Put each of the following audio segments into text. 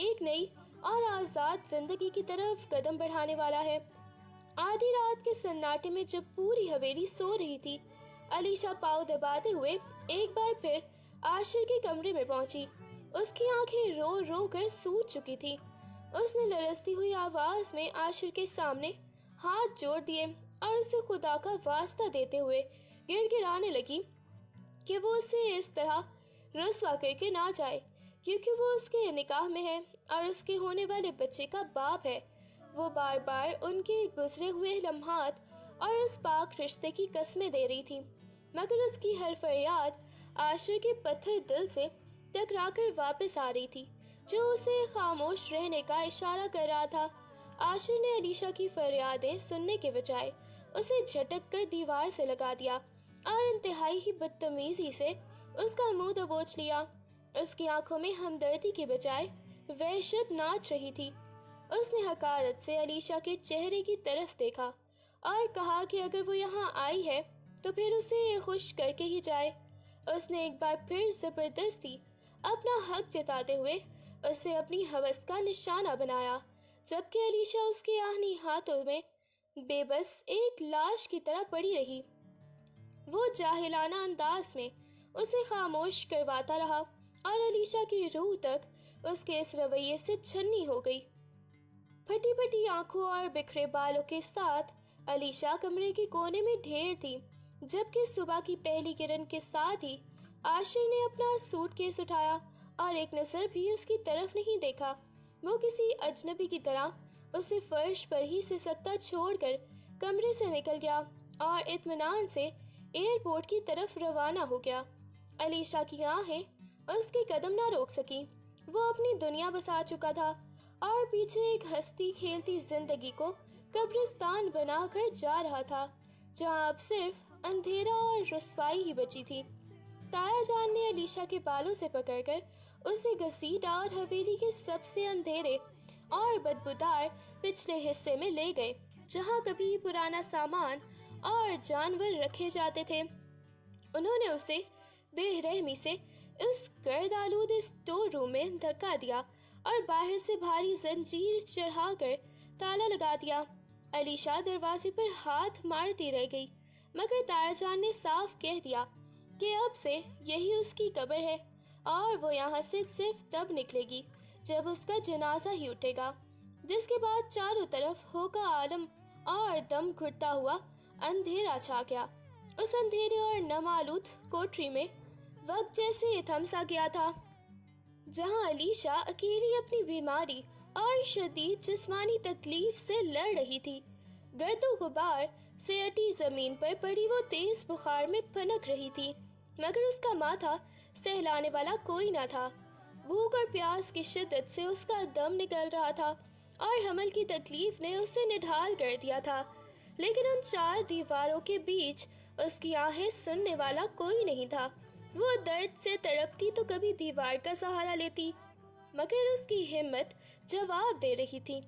ایک نئی اور آزاد زندگی کی طرف قدم بڑھانے والا ہے۔ آدھی رات کے سناٹے میں جب پوری حویلی سو رہی تھی، علیشا پاؤں دباتے ہوئے ایک بار پھر عاشر کے کمرے میں پہنچی۔ اس کی آنکھیں رو رو کر سوج چکی تھی۔ اس نے لرزتی ہوئی آواز میں عاشر کے سامنے ہاتھ جوڑ دیے اور اسے خدا کا واسطہ دیتے ہوئے گڑ گڑانے لگی کہ وہ اسے اس طرح رسوا کر کے نہ جائے، کیونکہ وہ اس کے نکاح میں ہے اور اس کے ہونے والے بچے کا باپ ہے۔ وہ بار بار ان کے گزرے ہوئے لمحات اور اس پاک رشتے کی قسمیں دے رہی تھی، مگر اس کی ہر فریاد عاشر کے پتھر دل سے ٹکرا کر واپس آ رہی تھی، جو اسے خاموش رہنے کا اشارہ کر رہا تھا۔ عاشر نے علیشا کی فریادیں سننے کے بجائے اسے جھٹک کر دیوار سے لگا دیا اور انتہائی ہی بدتمیزی سے اس کا منہ دبوچ لیا۔ اس کی آنکھوں میں ہمدردی کے بجائے وحشت ناچ رہی تھی۔ اس نے حقارت سے علیشا کے چہرے کی طرف دیکھا اور کہا کہ اگر وہ یہاں آئی ہے تو پھر اسے خوش کر کے ہی جائے۔ اس نے ایک بار پھر زبردستی اپنا حق جتاتے ہوئے اسے اپنی ہوس کا نشانہ بنایا، جبکہ علیشا اس کے آہنی ہاتھوں میں بے بس ایک لاش کی طرح پڑی رہی۔ وہ جاہلانہ انداز میں اسے خاموش کرواتا رہا اور علیشا کی روح تک اس کے اس رویے سے چھنی ہو گئی۔ پھٹی پھٹی آنکھوں اور بکھرے بالوں کے ساتھ علیشا کمرے کے کونے میں ڈھیر تھی، جبکہ صبح کی پہلی کرن کے ساتھ ہی عاشر نے اپنا سوٹ کیس اٹھایا اور ایک نظر بھی اس کی طرف نہیں دیکھا۔ وہ کسی اجنبی کی طرح اسے فرش پر ہی سسکتا چھوڑ کر کمرے سے نکل گیا اور اطمینان سے ایئرپورٹ کی طرف روانہ ہو گیا۔ علیشا کی آنکھیں اس کے قدم نہ روک سکیں۔ وہ اپنی دنیا بسا چکا تھا اور پیچھے ایک ہستی کھیلتی زندگی کو قبرستان بنا کر جا رہا تھا، جہاں اب صرف اندھیرا اور رسوائی ہی بچی تھی۔ تایا جان نے علیشا کے بالوں سے پکڑ کر اسے گھسیٹا اور حویلی کے سب سے اندھیرے اور بدبودار پچھلے حصے میں لے گئے، جہاں کبھی پرانا سامان اور جانور رکھے جاتے تھے۔ انہوں نے اسے بے رحمی سے اس گرد آلود اسٹور روم میں دھکا دیا اور باہر سے بھاری زنجیر چڑھا کر تالا لگا دیا۔ علیشا دروازے پر ہاتھ مارتی رہ گئی، مگر تایا جان نے صاف کہہ دیا کہ اب سے یہی اس کی قبر ہے اور وہ یہاں سے صرف تب نکلے گی جب اس کا جنازہ ہی اٹھے گا، جس کے بعد چاروں طرف ہوکا عالم اور دم گھٹتا ہوا اندھیرا چھا گیا۔ اس اندھیرے اور نم آلود کوٹری میں وقت جیسے تھم سا گیا تھا، جہاں علیشا اکیلی اپنی بیماری اور شدید جسمانی تکلیف سے لڑ رہی تھی۔ گرد و غبار سے اٹی زمین پر پڑی وہ تیز بخار میں پھنک رہی تھی، مگر اس کا ماتھا سہلانے والا کوئی نہ تھا۔ بھوک اور پیاس کی شدت سے اس کا دم نکل رہا تھا اور حمل کی تکلیف نے اسے نڈھال کر دیا تھا، لیکن ان چار دیواروں کے بیچ اس کی آہیں سننے والا کوئی نہیں تھا۔ وہ درد سے تڑپتی تو کبھی دیوار کا سہارا لیتی، مگر اس کی ہمت جواب دے رہی تھی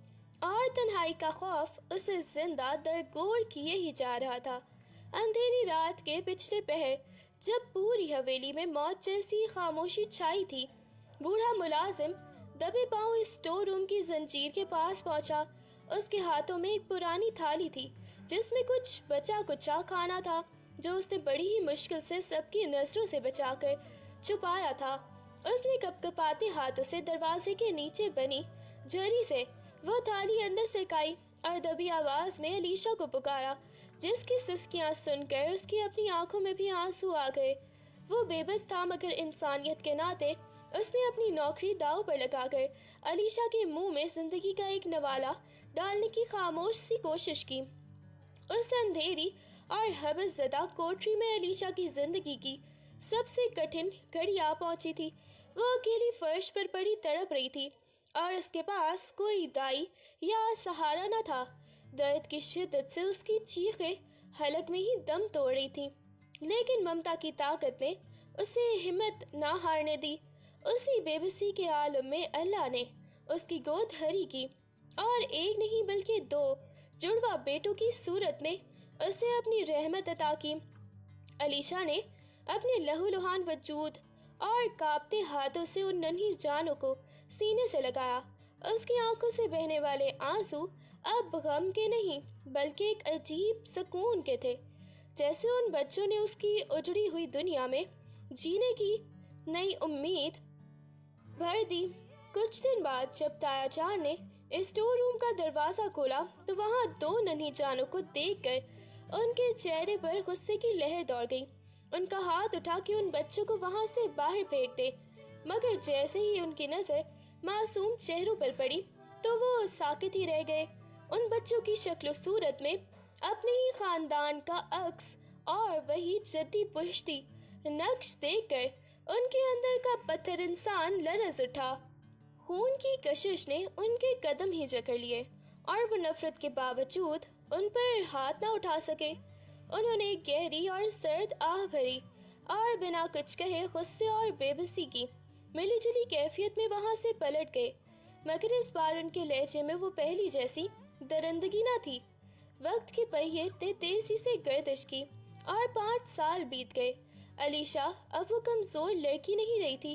اور تنہائی کا خوف اسے زندہ درگور کیے ہی جا رہا تھا۔ اندھیری رات کے پچھلے پہر جب پوری حویلی میں موت جیسی خاموشی چھائی تھی، بوڑھا ملازم دبے پاؤں اسٹور روم کی زنجیر کے پاس پہنچا۔ اس کے ہاتھوں میں ایک پرانی تھالی تھی جس میں کچھ بچا کچا کھانا تھا، جو اس نے بڑی ہی مشکل سے سب کی نظروں سے بچا کر چھپایا تھا۔ اس نے کپکپاتے ہاتھوں سے دروازے کے نیچے بنی جھلی سے وہ تھالی اندر سرکائی اور دبی آواز میں علیشا کو پکارا، جس کی سسکیاں سن کر اس کی اپنی آنکھوں میں بھی آنسو آ گئے۔ وہ بے بس تھا، مگر انسانیت کے ناطے اس نے اپنی نوکری داؤ پر لگا کر علیشا کے منہ میں زندگی کا ایک نوالا ڈالنے کی خاموش سی کوشش کی۔ اس اندھیری اور حبس زدہ کوٹری میں علیشا کی زندگی کی سب سے کٹھن گھڑی آ پہنچی تھی۔ وہ اکیلی فرش پر پڑی تڑپ رہی تھی اور اس کے پاس کوئی دائی یا سہارا نہ تھا۔ درد کی شدت سے اس کی چیخیں حلق میں ہی دم توڑ رہی تھی، لیکن ممتا کی طاقت نے اسے ہمت نہ ہارنے دی۔ اسی بے بسی کے عالم میں اللہ نے اس کی گود ہری کی اور ایک نہیں بلکہ دو جڑواں بیٹوں کی صورت میں اسے اپنی رحمت عطا کی۔ علیشا نے اپنے لہو لہان وجود اور کانپتے ہاتھوں سے ان ننھی جانوں کو سینے سے لگایا۔ اس کی آنکھوں سے بہنے والے آنسو اب غم کے نہیں بلکہ ایک عجیب سکون کے تھے، جیسے ان بچوں نے اس کی اجڑی ہوئی دنیا میں جینے کی نئی امید بھر دی۔ کچھ دن بعد جب تایا جان نے اسٹور روم کا دروازہ کھولا تو وہاں دو ننھی جانوں کو دیکھ کر ان کے چہرے پر غصے کی لہر دوڑ گئی۔ ان کا ہاتھ اٹھا کہ ان بچوں کو وہاں سے باہر پھینک دے، مگر جیسے ہی ان کی نظر معصوم چہروں پر پڑی تو وہ ساکت ہی رہ گئے۔ ان بچوں کی شکل و صورت میں اپنے ہی خاندان کا عکس اور وہی جدی پشتی نقش دیکھ کر ان کے اندر کا پتھر انسان لرز اٹھا۔ خون کی کشش نے ان کے قدم ہی جکڑ لیے اور وہ نفرت کے باوجود ان پر ہاتھ نہ اٹھا سکے۔ انہوں نے ایک گہری اور سرد آہ بھری اور بنا کچھ کہے غصے اور بے بسی کی ملی جلی کیفیت میں وہاں سے پلٹ گئے، مگر اس بار ان کے لہجے میں وہ پہلی جیسی درندگی نہ تھی۔ وقت کے پہیے تیزی سے گردش کی اور 5 سال بیت گئے۔ علیشا اب وہ کمزور لڑکی نہیں رہی تھی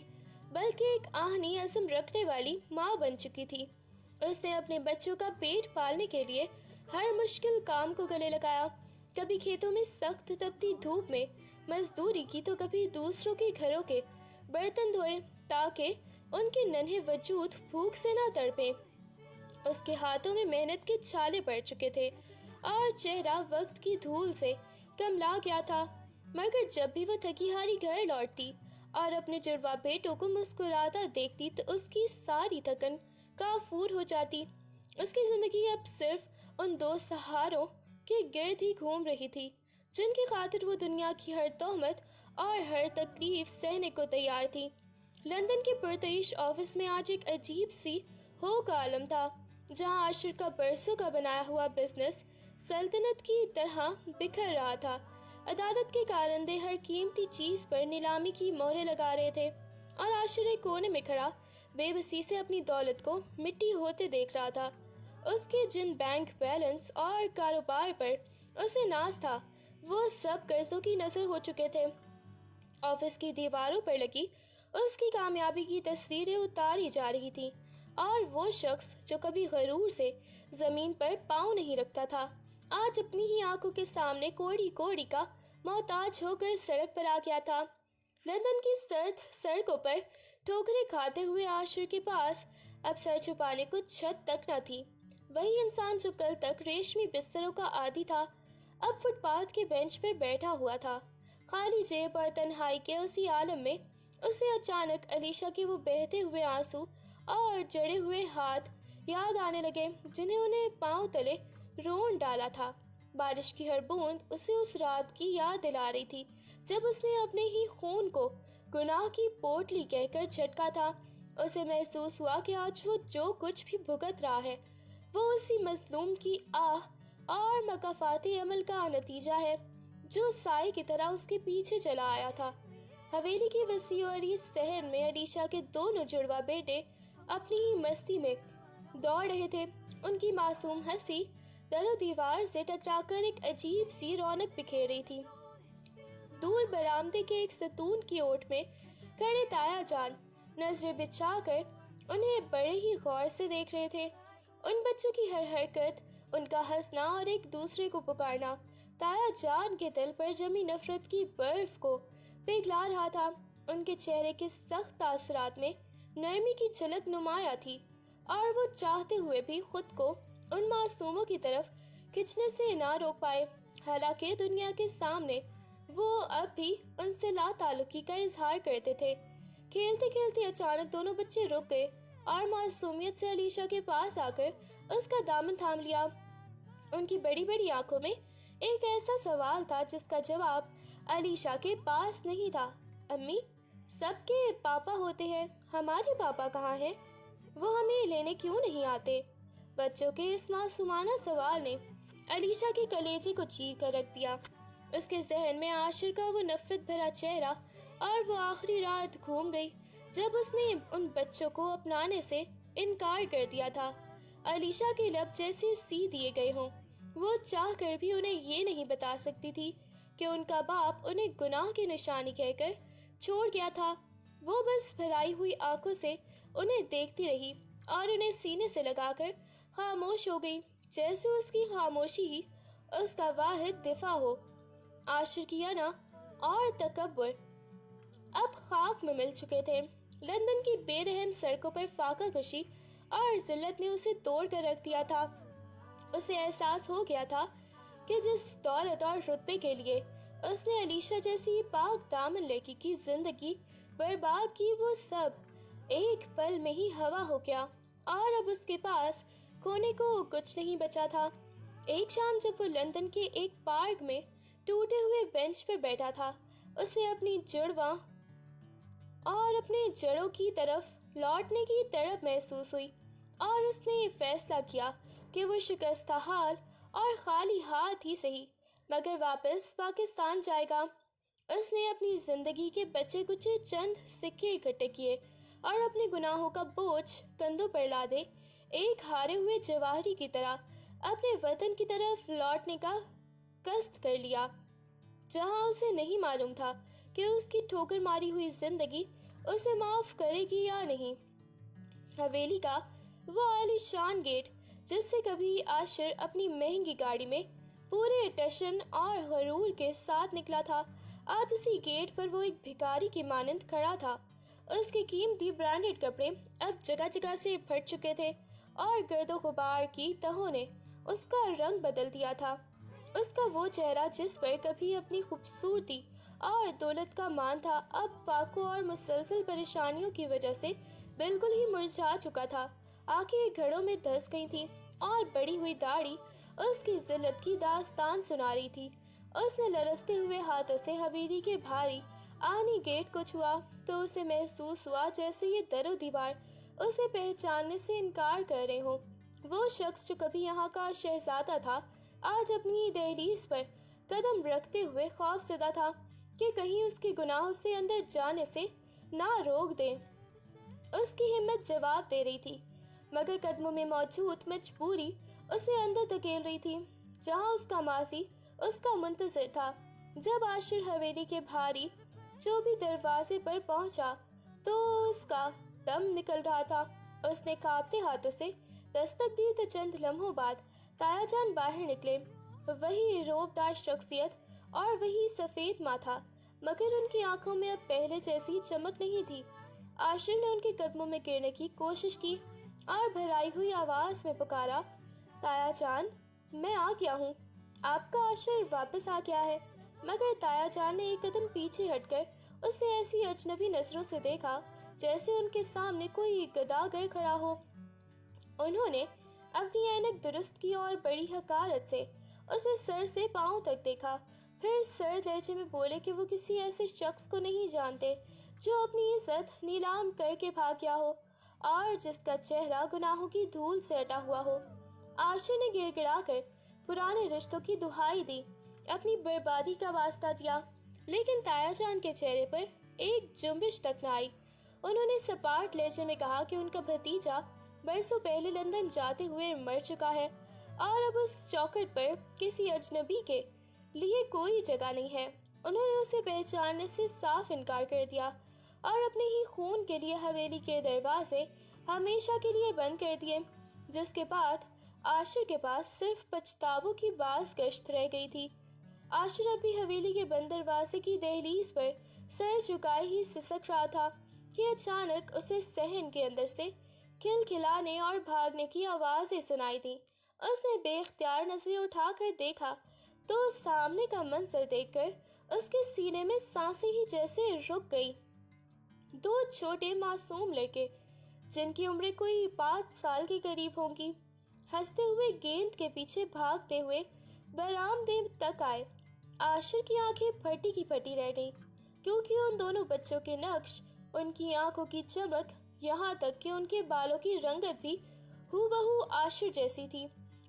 بلکہ ایک آہنی عزم رکھنے والی ماں بن چکی تھی۔ اس نے اپنے بچوں کا پیٹ پالنے کے لیے ہر مشکل کام کو گلے لگایا، کبھی کھیتوں میں سخت تپتی دھوپ میں مزدوری کی تو کبھی دوسروں کے گھروں کے برتن دھوئے تاکہ ان کے ننھے وجود بھوک سے نہ تڑپیں۔ اس کے ہاتھوں میں محنت کے چھالے پڑ چکے تھے اور چہرہ وقت کی دھول سے کملا گیا تھا، مگر جب بھی وہ تھکی ہاری گھر لوٹتی اور اپنے جڑواں بیٹوں کو مسکراتا دیکھتی تو اس کی ساری تھکن کافور ہو جاتی۔ اس کی زندگی اب صرف ان 2 سہاروں کے گرد ہی گھوم رہی تھی جن کی خاطر وہ دنیا کی ہر تہمت اور ہر تکلیف سہنے کو تیار تھی۔ لندن کے پرتعیش آفس میں آج ایک عجیب سی ہو کا عالم تھا، جہاں عاشر کا برسوں کا بنایا ہوا بزنس سلطنت کی طرح بکھر رہا تھا۔ عدالت کے کارندے ہر قیمتی چیز پر نیلامی کی مہریں لگا رہے تھے اور عاشر ایک کونے میں کھڑا بے بسی سے اپنی دولت کو مٹی ہوتے دیکھ رہا تھا۔ اس کے جن بینک بیلنس اور کاروبار پر اسے ناز تھا وہ سب قرضوں کی نذر ہو چکے تھے۔ آفس کی دیواروں پر لگی اس کی کامیابی کی تصویریں اتاری جا رہی تھیں اور وہ شخص جو کبھی غرور سے زمین پر پاؤں نہیں رکھتا تھا آج اپنی ہی آنکھوں کے سامنے کوڑی کوڑی کا محتاج ہو کر سڑک پر آ گیا تھا۔ لندن کی سرد سڑکوں پر ٹھوکریں کھاتے ہوئے عاشر کے پاس اب سر چھپانے کو چھت تک نہ تھی۔ وہی انسان جو کل تک ریشمی بستروں کا عادی تھا اب فٹ پاتھ کے بینچ پر بیٹھا ہوا تھا، خالی جیب اور تنہائی کے اسی عالم میں اسے اچانک علیشا کے وہ بہتے ہوئے آنسو اور جڑے ہوئے ہاتھ یاد آنے لگے جنہیں انہیں پاؤں تلے رون ڈالا تھا۔ بارش کی ہر بوند اسے اس رات کی یاد دلا رہی تھی جب اس نے اپنے ہی خون کو گناہ کی پوٹلی کہہ کر جھٹکا تھا۔ اسے محسوس ہوا کہ آج وہ جو کچھ بھی بھگت رہا ہے وہ اسی مظلوم کی آہ اور مکافاتی عمل کا نتیجہ ہے جو سائے کی طرح اس کے پیچھے چلا آیا تھا۔ حویلی کی وسیع اور اس شہر میں علیشا کے دونوں جڑواں بیٹے اپنی ہی مستی میں دوڑ رہے تھے۔ ان کی معصوم ہنسی در و دیوار سے ٹکرا کر ایک عجیب سی رونق بکھیر رہی تھی۔ دور برآمدے کے ایک ستون کی اوٹ میں کھڑے تایا جان نظریں بچھا کر انہیں بڑے ہی غور سے دیکھ رہے تھے۔ ان بچوں کی ہر حرکت، ان کا ہنسنا اور ایک دوسرے کو پکارنا تایا جان کے دل پر جمی نفرت کی برف کو پگھلا رہا تھا۔ ان کے چہرے کے سخت تاثرات میں نرمی کی جھلک نمایاں تھی اور وہ چاہتے ہوئے بھی خود کو ان معصوموں کی طرف کھنچنے سے نہ روک پائے، حالانکہ دنیا کے سامنے وہ اب بھی ان سے لا تعلقی کا اظہار کرتے تھے۔ کھیلتے کھیلتے اچانک دونوں بچے رک گئے اور معصومیت سے علیشا کے پاس آ کر اس کا دامن تھام لیا۔ ان کی بڑی بڑی آنکھوں میں ایک ایسا سوال تھا جس کا جواب علیشا کے پاس نہیں تھا۔ امی، سب کے پاپا ہوتے ہیں، ہمارے پاپا کہاں ہیں؟ وہ ہمیں لینے کیوں نہیں آتے؟ بچوں کے اس معصومانہ سوال نے علیشا کے کلیجے کو چیر کر رکھ دیا۔ اس کے ذہن میں عاشر کا وہ نفرت بھرا چہرہ اور وہ آخری رات گھوم گئی جب اس نے ان بچوں کو اپنانے سے انکار کر دیا تھا۔ علیشا کے لب جیسے سی دیے گئے ہوں، وہ چاہ کر بھی انہیں یہ نہیں بتا سکتی تھی کہ ان کا باپ انہیں گناہ کی نشانی کہہ کر چھوڑ گیا تھا۔ وہ بس بھرائی ہوئی آنکھوں سے انہیں دیکھتی رہی اور انہیں سینے سے لگا کر خاموش ہو گئی، جیسے اس کی خاموشی ہی اس کا واحد دفاع ہو۔ عاشقیانہ اور تکبر اب خاک میں مل چکے تھے۔ لندن کی بے رحم سڑکوں پر فاقہ کشی اور ذلت نے اسے توڑ کر رکھ دیا تھا۔ اسے احساس ہو گیا تھا کہ جس دولت اور رتبے کے لیے اس نے علیشہ جیسی پاک دامن لڑکی کی زندگی برباد کی، وہ سب ایک پل میں ہی ہوا ہو گیا اور اب اس کے پاس کھونے کو کچھ نہیں بچا تھا۔ ایک شام جب وہ لندن کے ایک پارک میں ٹوٹے ہوئے بینچ پر بیٹھا تھا، اسے اپنی جڑواں اور اپنے جڑوں کی طرف لوٹنے کی تڑپ محسوس ہوئی اور اس نے یہ فیصلہ کیا کہ وہ شکستہ حال اور خالی ہاتھ ہی صحیح مگر واپس پاکستان جائے گا۔ اس نے اپنی زندگی کے بچے کچے چند سکے اکٹھے کیے اور اپنے گناہوں کا بوجھ کندھوں پر لادے ایک ہارے ہوئے جواہری کی طرح اپنے وطن کی طرف لوٹنے کا قصد کر لیا، جہاں اسے نہیں معلوم تھا کہ اس کی ٹھوکر ماری ہوئی زندگی اسے معاف کرے گی یا نہیں۔ حویلی کا وہ عالی شان گیٹ جس سے کبھی عاشر اپنی مہنگی گاڑی میں پورے ٹشن اور غرور کے ساتھ نکلا تھا، آج اسی گیٹ پر وہ ایک بھکاری کی مانند کھڑا تھا۔ اس کے قیمتی برانڈڈ کپڑے اب جگہ جگہ سے پھٹ چکے تھے اور گرد و غبار کی تہوں نے اس کا رنگ بدل دیا تھا۔ اس کا وہ چہرہ جس پر کبھی اپنی خوبصورتی اور دولت کا مان تھا، اب فاقوں اور مسلسل پریشانیوں کی وجہ سے بالکل ہی مرجھا چکا تھا۔ آنکھیں گھڑوں میں دھس گئی تھیں اور بڑی ہوئی داڑھی اس کی ذلت کی داستان سنا رہی تھی۔ اس نے لرزتے ہوئے ہاتھوں سے حویلی کے بھاری آہنی گیٹ کو چھوا تو اسے محسوس ہوا جیسے یہ در و دیوار اسے پہچاننے سے انکار کر رہے ہوں۔ وہ شخص جو کبھی یہاں کا شہزادہ تھا، آج اپنی دہلیز پر قدم رکھتے ہوئے خوف زدہ تھا کہ کہیں اس کے گناہوں سے اندر جانے سے نہ روک دیں۔ اس کی ہمت جواب دے رہی تھی مگر قدموں میں موجود مجبوری اسے اندر دھکیل رہی تھی، جہاں اس کا ماضی اس کا منتظر تھا۔ جب عاشر حویلی کے بھاری چوبی دروازے پر پہنچا تو اس کا دم نکل رہا تھا۔ اس نے کانپتے ہاتھوں سے دستک دی تو چند لمحوں بعد تایا جان باہر نکلے، وہی روبدار شخصیت اور وہی سفید ماتھا، مگر ان کی آنکھوں میں اب پہلے جیسی چمک نہیں تھی۔ عاشر نے ان کے قدموں میں گرنے کی کوشش کی اور بھرائی ہوئی آواز میں پکارا، تایا جان، میں آ گیا ہوں، آپ کا عاشر واپس آ گیا ہے۔ مگر تایا جان نے ایک قدم پیچھے ہٹ کر اسے ایسی اجنبی نظروں سے دیکھا جیسے ان کے سامنے کوئی گداگر کھڑا ہو۔ انہوں نے اپنی اینک درست کی اور بڑی حقارت سے اسے سر سے پاؤں تک دیکھا، پھر سرد لہجے میں بولے کہ وہ کسی ایسے شخص کو نہیں جانتے جو اپنی عزت نیلام کر کے بھاگ گیا ہو اور جس کا چہرہ گناہوں کی دھول سے اٹا ہوا ہو۔ عاشر نے گڑ گڑا کر پرانے رشتوں کی دہائی دی، اپنی بربادی کا واسطہ دیا، لیکن تایا جان کے چہرے پر ایک جنبش تک نہ آئی۔ انہوں نے سپاٹ لہجے میں کہا کہ ان کا بھتیجا برسوں پہلے لندن جاتے ہوئے مر چکا ہے اور اب اس چوکھٹ پر کسی اجنبی کے لیے کوئی جگہ نہیں ہے۔ انہوں نے اسے پہچاننے سے صاف انکار کر دیا اور اپنے ہی خون کے لیے حویلی کے دروازے ہمیشہ کے لیے بند کر دیے، جس کے بعد عاشر کے پاس صرف پچھتاووں کی باز گشت رہ گئی تھی۔ عاشر ابھی حویلی کے بند دروازے کی دہلیز پر سر جھکائے ہی سسک رہا تھا کہ اچانک اسے صحن کے اندر سے کھل کھلانے اور بھاگنے کی آوازیں سنائی دیں۔ اس نے بے اختیار نظریں اٹھا کر دیکھا تو سامنے کا منظر دیکھ کر اس کے سینے میں سانسیں ہی جیسے رک گئی۔ دو چھوٹے معصوم لڑکے جن کی عمریں کوئی 5 سال کے قریب ہوں گی، ہنستے ہوئے گیند کے پیچھے بھاگتے ہوئے برآمدے تک آئے۔ عاشر کی آنکھیں پھٹی کی پھٹی رہ گئیں، کیونکہ ان دونوں بچوں کے نقش، ان کی آنکھوں کی چمک، یہاں تک کہ ان کے بالوں کی رنگت بھی ہو بہو عاشر جیسی تھی۔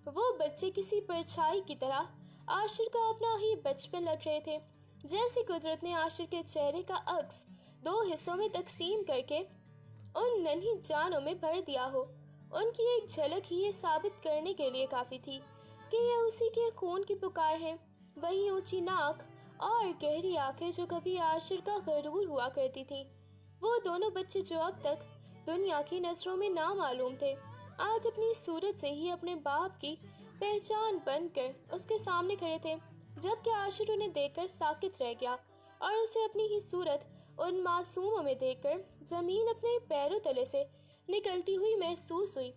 وہ بچے کسی پرچھائی کی طرح عاشر کا اپنا ہی بچپن لگ رہے تھے، جیسے قدرت نے عاشر کے چہرے کا عکس 2 حصوں میں تقسیم کر کے ان ننھی جانوں میں بھر دیا ہو۔ ان کی ایک جھلک ہی یہ ثابت کرنے کے لیے کافی تھی کہ یہ اسی کے خون کی پکار ہے، وہی اونچی ناک اور گہری آنکھیں جو کبھی عاشر کا غرور ہوا کرتی تھیں۔ وہ دونوں بچے جو اب تک دنیا کی نظروں میں نامعلوم تھے، آج اپنی صورت سے ہی اپنے باپ کی پہچان بن کر اس کے سامنے کھڑے تھے، جبکہ عاشر انہیں دیکھ کر ساکت رہ گیا اور اسے اپنی ہی صورت ان معصوموں میں دیکھ کر زمین اپنے پیروں تلے سے نکلتی ہوئی محسوس ہوئی۔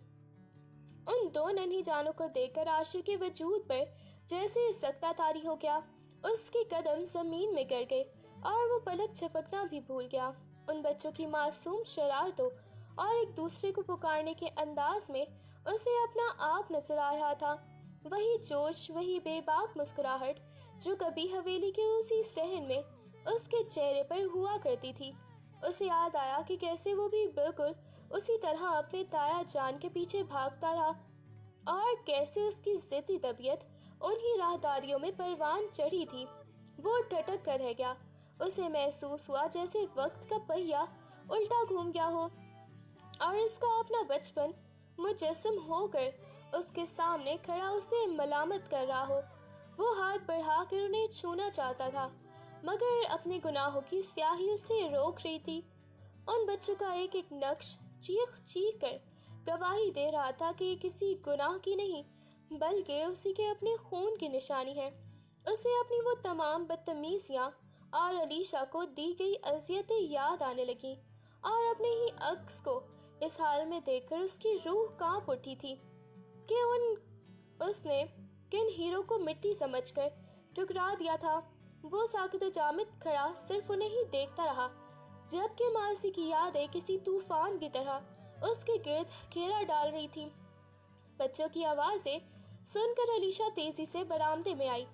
ان دو ننھی جانوں کو دیکھ کر عاشر کے وجود پر جیسے سکتہ طاری ہو گیا، اس کے قدم زمین میں گر گئے اور وہ پلک جھپکنا بھی بھول گیا۔ ان بچوں کی معصوم شرارتوں اور ایک دوسرے کو پکارنے کے انداز میں اسے اپنا آپ نظر آ رہا تھا، وہی جوش، وہی بے باک مسکراہٹ جو کبھی حویلی کے اسی صحن میں اس کے چہرے پر ہوا کرتی تھی۔ اسے یاد آیا کہ کیسے وہ بھی بالکل اسی طرح اپنے تایا جان کے پیچھے بھاگتا رہا اور کیسے اس کی ضدی طبیعت انہی راہداریوں میں پروان چڑھی تھی۔ وہ ٹھٹک کر رہ گیا، اسے محسوس ہوا جیسے وقت کا پہیہ الٹا گھوم گیا ہو اور اس کا اپنا بچپن مجسم ہو کر اس کے سامنے کھڑا اسے ملامت کر رہا ہو۔ وہ ہاتھ بڑھا کر انہیں چھونا چاہتا تھا، مگر اپنے گناہوں کی سیاہی اسے روک رہی تھی۔ ان بچوں کا ایک ایک نقش چیخ چیخ کر گواہی دے رہا تھا کہ یہ کسی گناہ کی نہیں بلکہ اسی کے اپنے خون کی نشانی ہے۔ اسے اپنی وہ تمام بدتمیزیاں اور علیشا کو دی گئی اذیتیں یاد آنے لگیں اور اپنے ہی عکس کو اس حال میں دیکھ کر اس کی روح کانپ اٹھی تھی کہ اس نے کن ہیرو کو مٹی سمجھ کر ٹھکرا دیا تھا۔ وہ ساکت و جامد کھڑا صرف انہیں ہی دیکھتا رہا، جبکہ ماضی کی یادیں کسی طوفان کی طرح اس کے گرد گھیرا ڈال رہی تھی۔ بچوں کی آوازیں سن کر علیشا تیزی سے برآمدے میں آئی،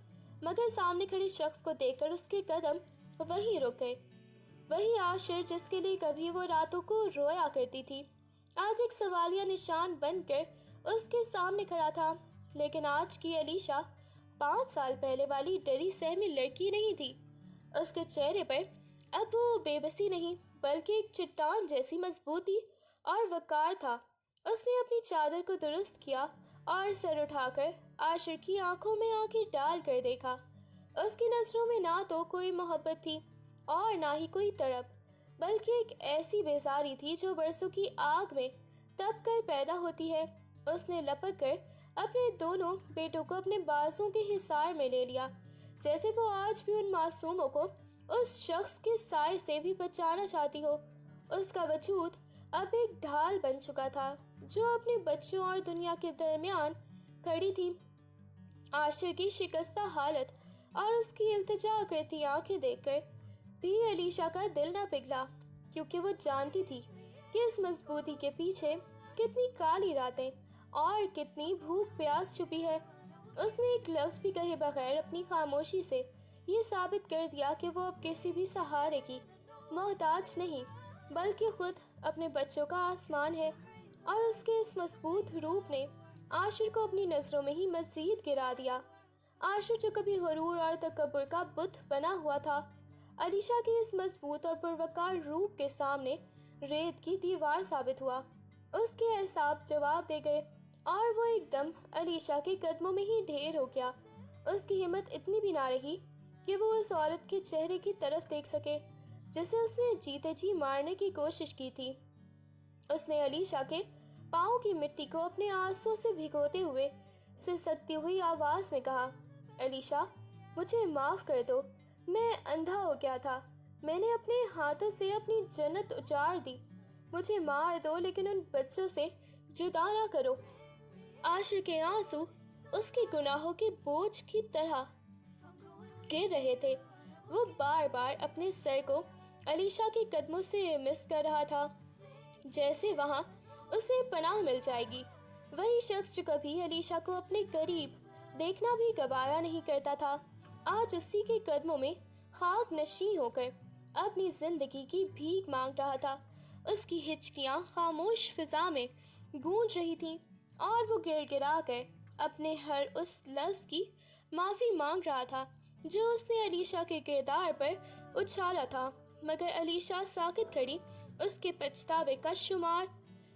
مگر سامنے کھڑے شخص کو دیکھ کر اس کے قدم وہیں رک گئے۔ وہی عاشر جس کے لیے کبھی وہ راتوں کو رویا کرتی تھی، آج ایک سوالیہ نشان بن کر اس کے سامنے کھڑا تھا۔ لیکن آج کی علیشا 5 سال پہلے والی ڈری سہمی لڑکی نہیں تھی۔ اس کے چہرے پر اب وہ بے بسی نہیں بلکہ ایک چٹان جیسی مضبوطی اور وقار تھا۔ اس نے اپنی چادر کو درست کیا اور سر اٹھا کر عاشر کی آنکھوں میں آنکھیں ڈال کر دیکھا۔ اس کی نظروں میں نہ تو کوئی محبت تھی اور نہ ہی کوئی تڑپ، بلکہ ایک ایسی بیزاری تھی جو برسوں کی آگ میں تپ کر پیدا ہوتی ہے۔ اس نے لپک کر اپنے دونوں بیٹوں کو اپنے بازوں کے حصار میں لے لیا، جیسے وہ آج بھی ان معصوموں کو اس شخص کے سائے سے بھی بچانا چاہتی ہو۔ اس کا وجود اب ایک ڈھال بن چکا تھا جو اپنے بچوں اور دنیا کے درمیان کھڑی تھی۔ عاشر کی شکستہ حالت اور اس کی التجا کرتی آنکھیں دیکھ کر بھی علیشا کا دل نہ پگھلا، کیونکہ وہ جانتی تھی کہ اس مضبوطی کے پیچھے کتنی کالی راتیں اور کتنی بھوک پیاس چھپی ہے۔ اس نے ایک لفظ بھی کہے بغیر اپنی خاموشی سے یہ ثابت کر دیا کہ وہ اب کسی بھی سہارے کی محتاج نہیں بلکہ خود اپنے بچوں کا آسمان ہے، اور اس کے اس مضبوط روپ نے عاشر کو اپنی نظروں میں ہی مزید گرا دیا۔ عاشر جو کبھی غرور اور تکبر کا بت بنا ہوا تھا، علیشا کے اس مضبوط اور پروقار روپ کے سامنے ریت کی دیوار ثابت ہوا۔ اس کے اعصاب جواب دے گئے اور وہ ایک دم علیشا کے قدموں میں ہی ڈھیر ہو گیا۔ اس کی ہمت اتنی بھی نہ رہی کہ وہ اس عورت کے چہرے کی طرف دیکھ سکے جسے اس نے جیتے جی مارنے کی کوشش کی تھی۔ اس نے علیشا کے پاؤں کی مٹی کو اپنے آنسوں سے بھگوتے ہوئے سسکتی ہوئی آواز میں کہا، علیشا، مجھے معاف کر دو، میں اندھا ہو گیا تھا، میں نے اپنے ہاتھوں سے اپنی جنت اجاڑ دی، مجھے مار دو لیکن ان بچوں سے جدا نہ کرو۔ عاشر کے آنسو اس کے گناہوں کے بوجھ کی طرح گر رہے تھے۔ وہ بار بار اپنے سر کو علیشا کے قدموں سے مس کر رہا تھا، جیسے وہاں اسے پناہ مل جائے گی۔ وہی شخص جو کبھی علیشا کو اپنے قریب دیکھنا بھی گوارا نہیں کرتا تھا، آج اسی کے قدموں میں خاک نشیں ہو کر اپنی زندگی کی بھیک مانگ رہا تھا۔ اس کی ہچکیاں خاموش فضا میں گونج رہی تھیں اور وہ گر گرا کر اپنے ہر اس لفظ کی معافی مانگ رہا تھا جو اس نے علیشا کے کردار پر اچھالا تھا، مگر علیشا ساکت کھڑی اس کے پچھتاوے کا شمار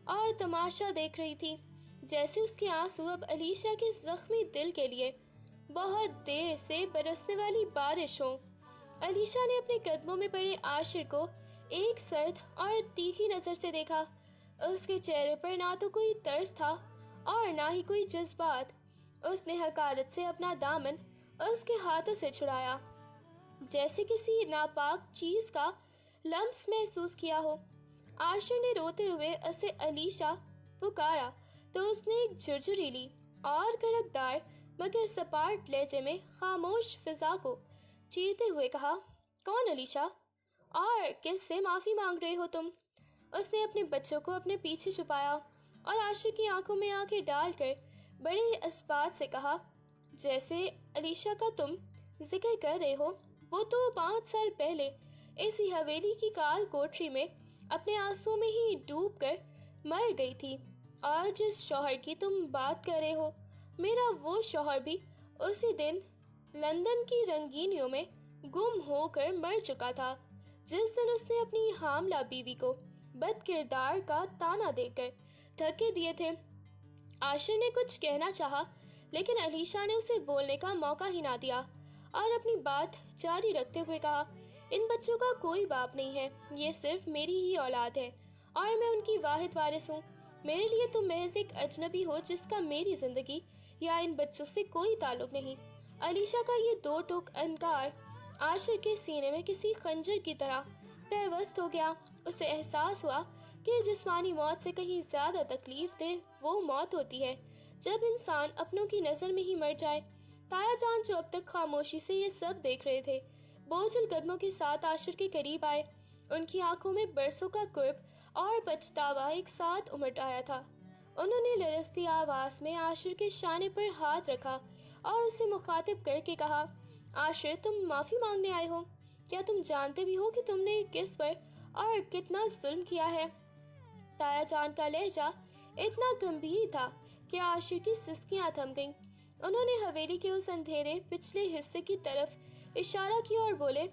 اور تماشا دیکھ رہی تھی، جیسے اس کے آنسو اب علیشا کے زخمی دل کے لیے بہت دیر سے برسنے والی بارش ہوں۔ علیشا نے اپنے قدموں میں پڑے عاشر کو ایک سرد اور تیکھی نظر سے دیکھا۔ اس کے چہرے پر نہ تو کوئی طرز تھا اور نہ ہی کوئی جذبات۔ اس نے حقارت سے اپنا دامن اس کے ہاتھوں سے چھڑایا، جیسے کسی ناپاک چیز کا لمس محسوس کیا ہو۔ عاشر نے روتے ہوئے اسے علیشہ پکارا تو اس نے ایک جھرجھری لی اور کڑکدار مگر سپاٹ لہجے میں خاموش فضا کو چیرتے ہوئے کہا، کون علیشہ؟ اور کس سے معافی مانگ رہے ہو تم؟ اس نے اپنے بچوں کو اپنے پیچھے چھپایا اور عاشر کی آنکھوں میں آنکھیں ڈال کر بڑے اثبات سے کہا، جیسے علیشہ کا تم ذکر کر رہے ہو وہ تو 5 سال پہلے اسی حویلی کی کال کوٹری میں اپنے آنسوں میں ہی ڈوب کر مر گئی تھی، اور جس شوہر کی تم بات کر رہے ہو میرا وہ شوہر بھی اسی دن لندن کی رنگینیوں میں گم ہو کر مر چکا تھا، جس دن اس نے اپنی حاملہ بیوی کو بد کردار کا تانا دے کر دھکے دیے تھے۔ عاشر نے کچھ کہنا چاہا لیکن علیشہ نے اسے بولنے کا موقع ہی نہ دیا اور اپنی بات جاری رکھتے ہوئے کہا، ان بچوں کا کوئی باپ نہیں ہے، یہ صرف میری ہی اولاد ہے اور میں ان کی واحد وارث ہوں۔ میرے لیے تم محض ایک اجنبی ہو جس کا میری زندگی یا ان بچوں سے کوئی تعلق نہیں۔ علیشہ کا یہ 2 ٹوک انکار عاشر کے سینے میں کسی خنجر کی طرح پیوست ہو گیا۔ اسے احساس ہوا کہ جسمانی موت سے کہیں زیادہ تکلیف دہ وہ موت ہوتی ہے جب انسان اپنوں کی نظر میں ہی مر جائے۔ تایا جان جو اب تک خاموشی سے یہ سب دیکھ رہے تھے، بوجھل قدموں کے ساتھ عاشر کے قریب آئے۔ ان کی آنکھوں میں برسوں کا قرب اور پچھتاوا ایک ساتھ امٹ آیا تھا۔ انہوں نے لرزتی آواز میں عاشر کے شانے پر ہاتھ رکھا اور اسے مخاطب کر کے کہا، عاشر تم معافی مانگنے آئے ہو؟ کیا تم جانتے بھی ہو کہ تم نے کس پر اور کتنا ظلم کیا ہے؟ تایا جان کا لہجہ اتنا گمبھیر تھا کہ عاشر کی سسکیاں تھم گئیں۔ انہوں نے حویلی کے اس اندھیرے پچھلے حصے کی طرف اشارہ کیا اور بولے،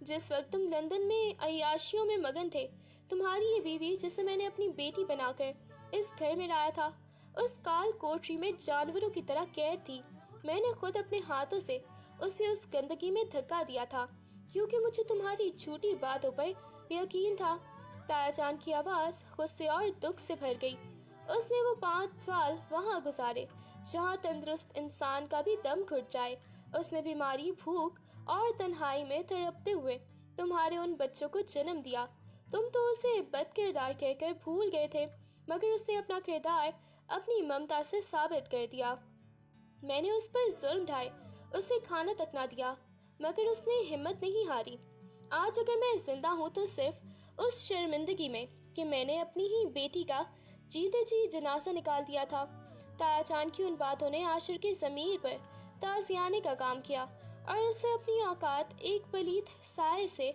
جس وقت تم لندن میں عیاشیوں میں مگن تھے، تمہاری یہ بیوی جسے میں نے اپنی بیٹی بنا کر اس گھر میں لایا تھا، اس کال کوٹری میں جانوروں کی طرح قید تھی۔ میں نے خود اپنے ہاتھوں سے اسے اس گندگی میں دھکا دیا تھا کیونکہ مجھے تمہاری جھوٹی باتوں پر یقین تھا۔ تایا جان کی آواز غصے اور دکھ سے بھر گئی۔ اس نے وہ 5 سال وہاں گزارے جہاں تندرست انسان کا بھی دم گھٹ جائے۔ اس نے بیماری، بھوک اور تنہائی میں تڑپتے ہوئے تمہارے ان بچوں کو جنم دیا۔ تم تو اسے بد کردار کہہ کر بھول گئے تھے، مگر اس نے اپنا کردار اپنی ممتا سے ثابت کر دیا۔ میں نے اس پر ظلم ڈھائے، اسے کھانا تک نہ دیا، مگر اس نے ہمت نہیں ہاری۔ آج اگر میں زندہ ہوں تو صرف اس شرمندگی میں کہ میں نے اپنی ہی بیٹی کا جیتے جی جنازہ نکال دیا تھا۔ تایا جان کی ان باتوں نے عاشر کی ضمیر پر تازیانے کا کام کیا اور اسے اپنی اوقات ایک پلید سائے سے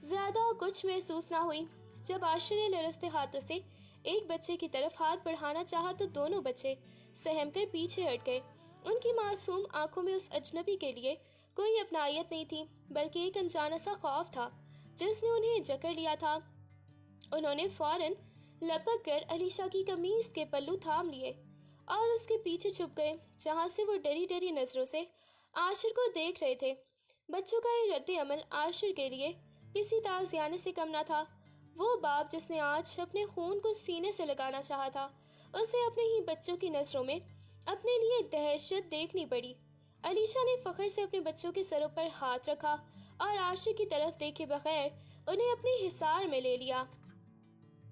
زیادہ کچھ محسوس نہ ہوئی۔ جب عاشر نے لرزتے ہاتھوں سے ایک بچے کی طرف ہاتھ بڑھانا چاہا تو دونوں بچے سہم کر پیچھے ہٹ گئے۔ ان کی معصوم آنکھوں میں اس اجنبی کے لیے کوئی اپنائیت نہیں تھی، بلکہ ایک انجانہ سا خوف تھا جس نے انہیں جکڑ لیا تھا۔ انہوں نے فوراً لپک کر علیشہ کی قمیص کے پلو تھام لیے اور اس کے پیچھے چھپ گئے جہاں سے وہ ڈری ڈری نظروں سے عاشر کو دیکھ رہے تھے۔ بچوں کا یہ رد عمل عاشر کے لیے کسی تازیانے سے کم نہ تھا۔ وہ باپ جس نے آج اپنے خون کو سینے سے لگانا چاہا تھا، اسے اپنے ہی بچوں کی نظروں میں اپنے لیے دہشت دیکھنی پڑی۔ علیشہ نے فخر سے اپنے بچوں کے سروں پر ہاتھ رکھا اور عاشر کی طرف دیکھے بغیر انہیں اپنے حصار میں لے لیا۔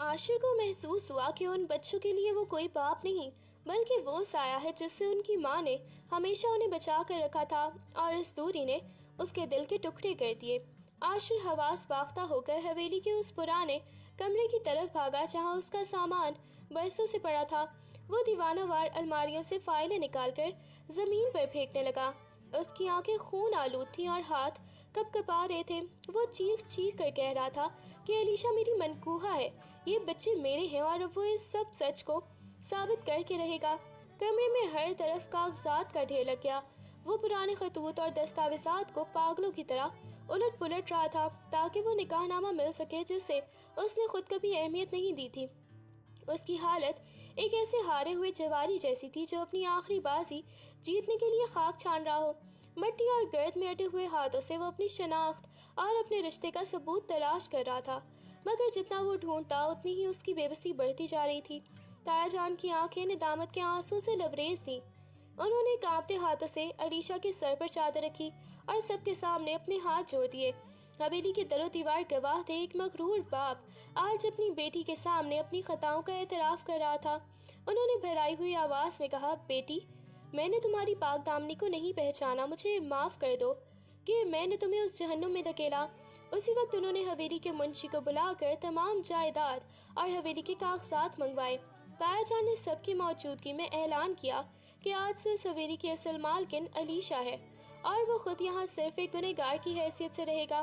عاشر کو محسوس ہوا کہ ان بچوں کے لیے وہ کوئی باپ نہیں، بلکہ وہ سایہ ہے جس سے ان کی ماں نے ہمیشہ انہیں بچا کر رکھا تھا، اور اس دوری نے اس کے دل کے ٹکڑے کر دیے۔ عاشر حواس باختہ ہو کر حویلی کے اس پرانے کمرے کی طرف بھاگا جہاں اس کا سامان برسوں سے پڑا تھا۔ وہ دیوانہ وار الماریوں سے فائلیں نکال کر زمین پر پھینکنے لگا۔ اس کی آنکھیں خون آلود تھیں اور ہاتھ کپ کپا رہے تھے۔ وہ چیخ چیخ کر کہہ رہا تھا کہ علیشہ میری منکوہا ہے، یہ بچے میرے ہیں اور اب وہ اس سب سچ کو ثابت کر کے رہے گا۔ کمرے میں ہر طرف کاغذات کا ڈھیر لگ گیا۔ وہ پرانے خطوط اور دستاویزات کو پاگلوں کی طرح الٹ پلٹ رہا تھا تاکہ وہ نکاح نامہ مل سکے جسے اس نے خود کبھی اہمیت نہیں دی تھی۔ اس کی حالت ایک ایسے ہارے ہوئے جواری جیسی تھی جو اپنی آخری بازی جیتنے کے لیے خاک چھان رہا ہو۔ مٹی اور گرد میں اٹے ہوئے ہاتھوں سے وہ اپنی شناخت اور اپنے رشتے کا ثبوت تلاش کر رہا تھا۔ مگر جتنا وہ ڈھونڈتا اتنی ہی اس کی بے بسی بڑھتی جا رہی تھی۔ تایا جان کی آنکھیں ندامت کے آنسوں سے لبریز تھیں۔ انہوں نے کانپتے ہاتھوں سے علیشا کے سر پر چادر رکھی اور سب کے سامنے اپنے ہاتھ جوڑ دیے۔ حویلی کے در و دیوار گواہ تھے، ایک مغرور باپ آج اپنی بیٹی کے سامنے اپنی خطاؤں کا اعتراف کر رہا تھا۔ انہوں نے بھرائی ہوئی آواز میں کہا، بیٹی، میں نے تمہاری پاک دامنی کو نہیں پہچانا، مجھے معاف کر دو کہ میں نے تمہیں اس جہنم میں دھکیلا۔ اسی وقت انہوں نے حویلی کے منشی کو بلا کر تمام جائیداد اور حویلی کے کاغذات منگوائے۔ تایا جان نے سب کی موجودگی میں اعلان کیا کہ آج سے اس حویلی کی اصل مالکن علیشا ہے اور وہ خود یہاں صرف ایک گنہگار کی حیثیت سے رہے گا۔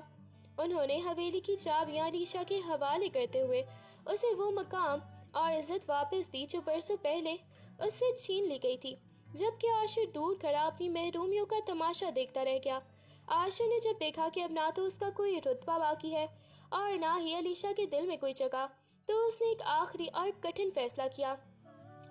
انہوں نے حویلی کی چابیاں علیشا کے حوالے کرتے ہوئے اسے وہ مقام اور عزت واپس دی جو برسوں پہلے اس سے چھین لی گئی تھی، جبکہ عاشر دور کھڑا اپنی محرومیوں کا تماشا دیکھتا رہ گیا۔ عاشر نے جب دیکھا کہ اب نہ تو اس کا کوئی رتبہ باقی ہے اور نہ ہی علیشا کے دل میں کوئی جگہ، تو اس نے ایک آخری اور کٹھن فیصلہ کیا۔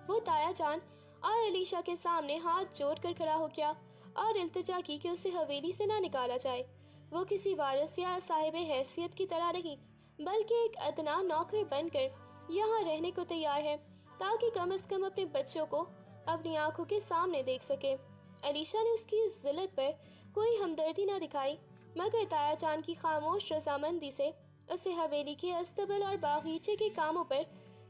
وہ تایا جان اور علیشا کے سامنے ہاتھ جوڑ کر کھڑا ہو گیا اور التجا کی کہ اسے حویلی سے نہ نکالا جائے۔ وہ کسی وارث یا صاحب حیثیت کی طرح نہیں، بلکہ ایک ادنا نوکر بن کر یہاں رہنے کو تیار ہے، تاکہ کم از کم اپنے بچوں کو اپنی آنکھوں کے سامنے دیکھ سکے۔ علیشا نے اس کی ذلت پر کوئی ہمدردی نہ دکھائی، مگر تایا جان کی خاموش رضامندی سے اسے حویلی کے استبل اور باغیچے کے کاموں پر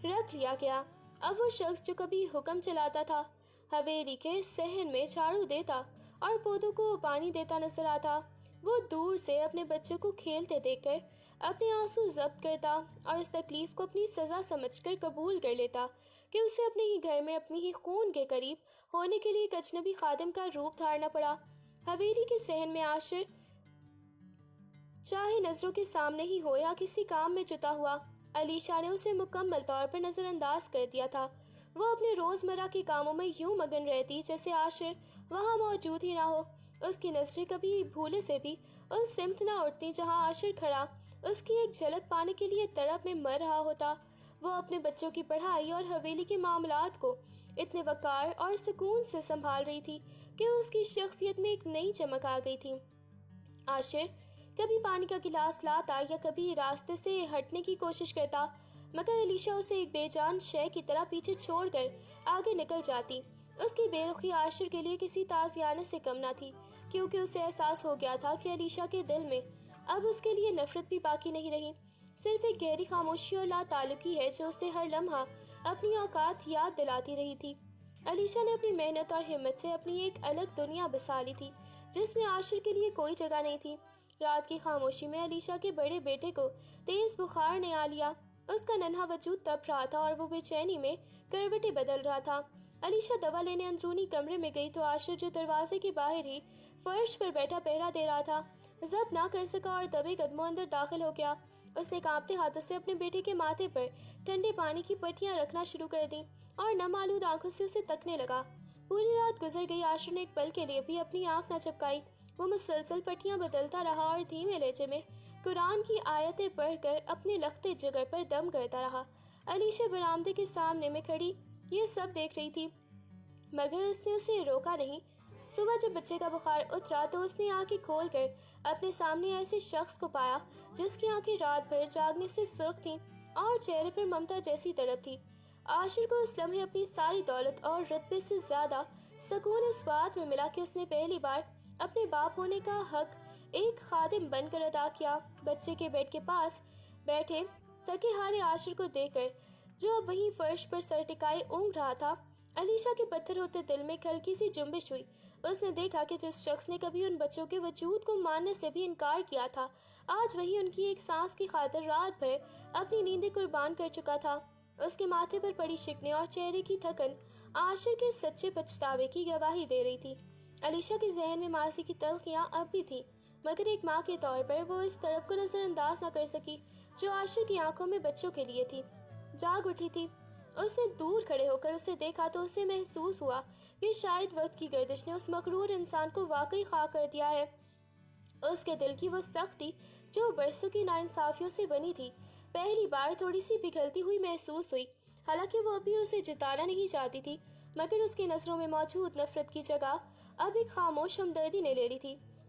رکھ لیا گیا۔ اب وہ شخص جو کبھی حکم چلاتا تھا، حویلی کے صحن میں جھاڑو دیتا اور پودوں کو پانی دیتا نظر آتا، وہ دور سے اپنے بچوں کو کھیلتے دیکھ کر اپنے آنسو ضبط کرتا اور اس تکلیف کو اپنی سزا سمجھ کر قبول کر لیتا کہ اسے اپنے ہی گھر میں اپنی ہی خون کے قریب ہونے کے لیے ایک اجنبی خادم کا روپ دھارنا پڑا۔ حویلی کے صحن میں عاشر چاہے نظروں کے سامنے ہی ہو یا کسی کام میں جتا ہوا، علیشا نے اسے مکمل طور پر نظر انداز کر دیا تھا۔ وہ اپنے روزمرہ کے کاموں میں یوں مگن رہتی جیسے عاشر وہاں موجود ہی نہ ہو۔ اس کی نظریں کبھی بھولے سے بھی اس سمت نہ اٹھتی جہاں عاشر کھڑا اس کی ایک جھلک پانے کے لیے تڑپ میں مر رہا ہوتا۔ وہ اپنے بچوں کی پڑھائی اور حویلی کے معاملات کو اتنے وقار اور سکون سے سنبھال رہی تھی کہ اس کی شخصیت میں ایک نئی چمک آ گئی تھی۔ عاشر کبھی پانی کا گلاس لاتا یا کبھی راستے سے ہٹنے کی کوشش کرتا، مگر علیشا اسے ایک بے جان شے کی طرح پیچھے چھوڑ کر آگے نکل جاتی۔ اس کی بے رخی عاشر کے لیے کسی تازیانے سے کم نہ تھی، کیونکہ اسے احساس ہو گیا تھا کہ علیشا کے دل میں اب اس کے لیے نفرت بھی باقی نہیں رہی، صرف ایک گہری خاموشی اور لا تعلقی ہے جو اسے ہر لمحہ اپنی اوقات یاد دلاتی رہی تھی۔ علیشا نے اپنی محنت اور ہمت سے اپنی ایک الگ دنیا بسا لی تھی جس میں عاشر کے لیے کوئی جگہ نہیں تھی۔ رات کی خاموشی میں علیشا کے بڑے بیٹے کو تیز بخار نے آ لیا۔ اس کا ننھا وجود تپ رہا تھا اور وہ بے چینی میں کروٹیں بدل رہا تھا۔ علیشا دوا لینے اندرونی کمرے میں گئی تو عاشر جو دروازے کے باہر ہی فرش پر بیٹھا پہرا دے رہا تھا ضبط نہ کر سکا اور دبے قدموں اندر داخل ہو گیا۔ اس نے کانپتے ہاتھوں سے اپنے بیٹے کے ماتھے پر ٹھنڈے پانی کی پٹیاں رکھنا شروع کر دیں اور نم آلود آنکھوں سے اسے تکنے لگا۔ پوری رات گزر گئی، عاشر نے ایک پل کے لیے بھی اپنی آنکھ نہ جھپکائی۔ وہ مسلسل پٹیاں بدلتا رہا اور دھیمے لہجے میں قرآن کی آیتیں پڑھ کر اپنے لختے جگر پر دم کرتا رہا۔ علیشا برآمدے کے سامنے میں کھڑی یہ سب دیکھ رہی تھی، مگر اس نے اسے روکا نہیں۔ صبح جب بچے کا بخار اترا تو اس نے آنکھیں کھول کر اپنے سامنے ایسے شخص کو پایا جس کی آنکھیں رات بھر جاگنے سے سرخ تھیں اور چہرے پر ممتا جیسی تڑپ تھی۔ عاشر کو اس لمحے اپنی ساری دولت اور رتبے سے زیادہ سکون اس بات میں ملا کہ اس نے پہلی بار اپنے باپ ہونے کا حق ایک خادم بن کر ادا کیا۔ بچے کے بیڈ کے پاس بیٹھے تکے ہارے عاشر کو دیکھ کر جو اب وہیں فرش پر سر ٹکائے اونگ رہا تھا، علیشا کے پتھر ہوتے دل میں ایک ہلکی سی جنبش ہوئی۔ اس نے دیکھا کہ جس شخص نے کبھی ان بچوں کے وجود کو ماننے سے بھی انکار کیا تھا، آج وہی ان کی ایک سانس کی خاطر رات بھر اپنی نیندیں قربان کر چکا تھا۔ اس کے ماتھے پر پڑی شکنیں اور چہرے کی تھکن عاشر کے سچے پچھتاوے کی گواہی دے رہی تھی۔ علیشا کے ذہن میں ماضی کی تلخیاں اب بھی تھیں، مگر ایک ماں کے طور پر وہ اس طرف کو نظر انداز نہ کر سکی جو عاشر کی آنکھوں میں بچوں کے لیے تھی۔ جاگ اٹھی تھی، اس نے دور کھڑے ہو کر اسے دیکھا تو اسے محسوس ہوا کہ شاید وقت کی گردش نے اس مغرور انسان کو واقعی خاک کر دیا ہے۔ اس کے دل کی وہ سختی جو برسوں کی ناانصافیوں سے بنی تھی پہلی بار تھوڑی سی پگھلتی ہوئی محسوس ہوئی۔ حالانکہ وہ ابھی اسے جتانا نہیں چاہتی تھی، مگر اس کی نظروں میں موجود نفرت کی جگہ اب ایک خاموش ہمدردی نے لے لی تھی۔